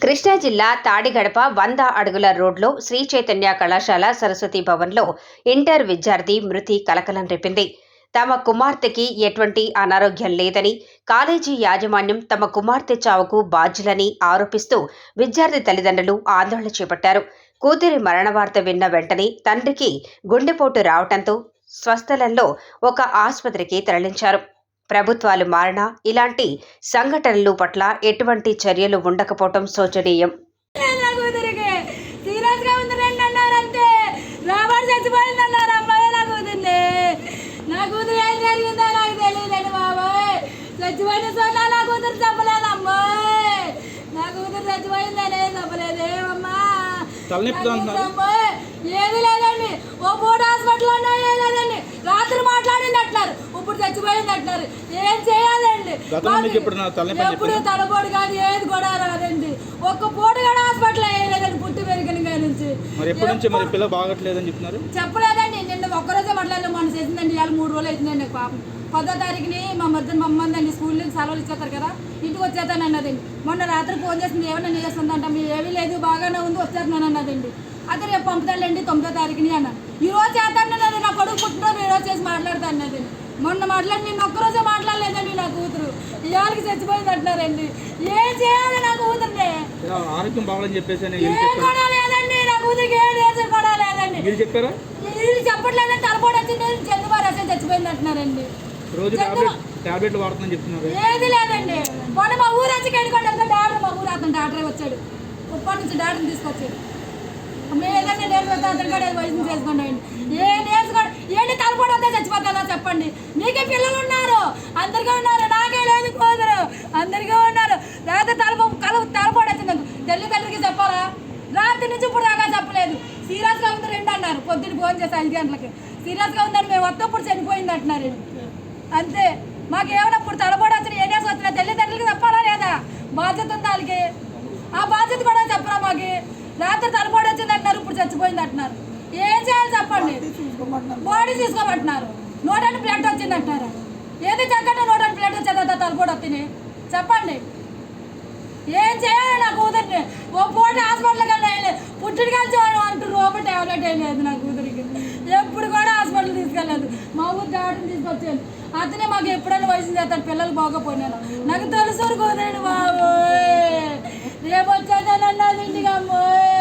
కృష్ణా జిల్లా తాడిగడప 100 అడుగుల రోడ్లో శ్రీ చైతన్య కళాశాల సరస్వతి భవన్లో ఇంటర్ విద్యార్థి మృతి కలకలం రేపింది. తమ కుమార్తెకి ఎటువంటి అనారోగ్యం లేదని, కాలేజీ యాజమాన్యం తమ కుమార్తె చావుకు బాధ్యులని ఆరోపిస్తూ విద్యార్థి తల్లిదండ్రులు ఆందోళన చేపట్టారు. కూతురి మరణ వార్త విన్న వెంటనే తండ్రికి గుండెపోటు రావడంతో స్వస్థలంలో ఒక ఆసుపత్రికి తరలించారు. ప్రభుత్వాలు మారినా ఇలాంటి సంఘటనలు పట్ల ఎటువంటి చర్యలు ఉండకపోవటం శోచనీయం. ఏది లేదండి. ఓ బోర్డు హాస్పిటల్ లేదండి. రాత్రి మాట్లాడింది అంటున్నారు, ఇప్పుడు చచ్చిపోయింది అంటున్నారు. ఏం చేయాలండి? ఎప్పుడు తలపోటు కాదు, ఏది కూడా రాదండి. ఒక్క పూట కూడా హాస్పిటల్ వేయలేదండి పుట్టి పెరిగిన నుంచి. చెప్పలేదండి. నిన్న ఒక్కరోజే మాట్లాడలేదు, మొన్న చేసిందండి. ఇవాళ 3 రోజులు అవుతుందండి. పాపం 10వ తారీఖుని మా మధ్యన మమ్మందండి. స్కూల్ నుంచి సెలవులు ఇచ్చేస్తారు కదా, ఇంటికి వచ్చేస్తాను అన్నదండి. మొన్న రాత్రి ఫోన్ చేసింది, ఏమన్నా చేస్తుందంట. మీరు ఏమీ లేదు, బాగానే ఉంది, వచ్చేస్తున్నాను అన్నదండి. అదే రేపు పంపుతానులేండి 9వ తారీఖుని అన్నాను. ఈ రోజు చేస్తాను, నా కొడుకు పుట్టినరోజు ఈ రోజు చేసి మాట్లాడతాను అన్నది. మొన్న మాట్లాడి నేను ఒక్కరోజే మాట్లాడలేదండి. నా కూతురు ఇవాళకి చచ్చిపోయింది అంటున్నారండి. ఏం చేయాలి నా కూతుర్ని? ఏం కూడా లేదండి, నా కూతురికి ఏం చేసి కూడా లేదండి. వీళ్ళు చెప్పట్లేదండి. తలపోటు వచ్చింది, చంద్రబాబు అసలు చచ్చిపోయింది అంటున్నారండి. ఏది లేదండి. మొన్న మా ఊరు వచ్చి కేడుకోండి డాక్టర్, మా ఊరు అతను డాక్టర్ వచ్చాడు, ఉప్పటి నుంచి డాక్టర్ని తీసుకొచ్చాడు. ఏదైనా నేర్చుకుంటే అతను కూడా వయసు చేసుకోండి. ఏ నేర్చుకోండి ఏంటి? తలపోటు వద్ద చచ్చిపోతానా చెప్పండి? మీకే పిల్లలు ఉన్నారు, అందరికీ ఉన్నారు, నాకే లేదు కూతురు, అందరికీ ఉన్నారు. లేకపోతే తలపోటు వచ్చింది తల్లిదండ్రులకి చెప్పాలా? రాత్రి నుంచి ఇప్పుడు దాకా చెప్పలేదు. సీరియస్గా ఉంది 2 అన్నారు. పొద్దున్న ఫోన్ చేసి 5 గంటలకి సీరియస్గా ఉందని మేము వస్తప్పుడు చనిపోయింది అంటున్నారు. అంతే. మాకేమైనా ఇప్పుడు తలపోటు వచ్చిన ఏ నేర్స్ వచ్చినా తల్లిదండ్రులకి చెప్పాలా లేదా? బాధ్యత ఉంది వాళ్ళకి. ఆ బాధ్యత కూడా చెప్పరా మాకు? రాత్రి తలపోటు వచ్చింది అంటున్నారు, ఇప్పుడు చచ్చిపోయింది అంటున్నారు. ఏం చేయాలి చెప్పండి? బాడీ తీసుకోమంటున్నారు. 100 ప్లేట్ వచ్చింది అంటున్నారు. ఏది చక్కగా 100 ప్లేట్ వచ్చేదా తలపోటు వచ్చింది చెప్పండి? ఏం చేయాలి నా కూతురిని? ఓ పూట హాస్పిటల్కి వెళ్ళి పుట్టినకి అంటారు, రూపాయి టాబ్లెట్ ఏం లేదు నా కూతురికి. ఎప్పుడు కూడా హాస్పిటల్ తీసుకెళ్ళలేదు. మా ఊరు డాక్టర్ని తీసుకొచ్చాను. అతనే మాకు ఎప్పుడైనా వయసు చేస్తాడు, పిల్లలు బాగోపోయినాను. నాకు తెలుసు కూతురండి బాబు, రేపు వచ్చేదానన్నది ఇంటికి అమ్మోయ్.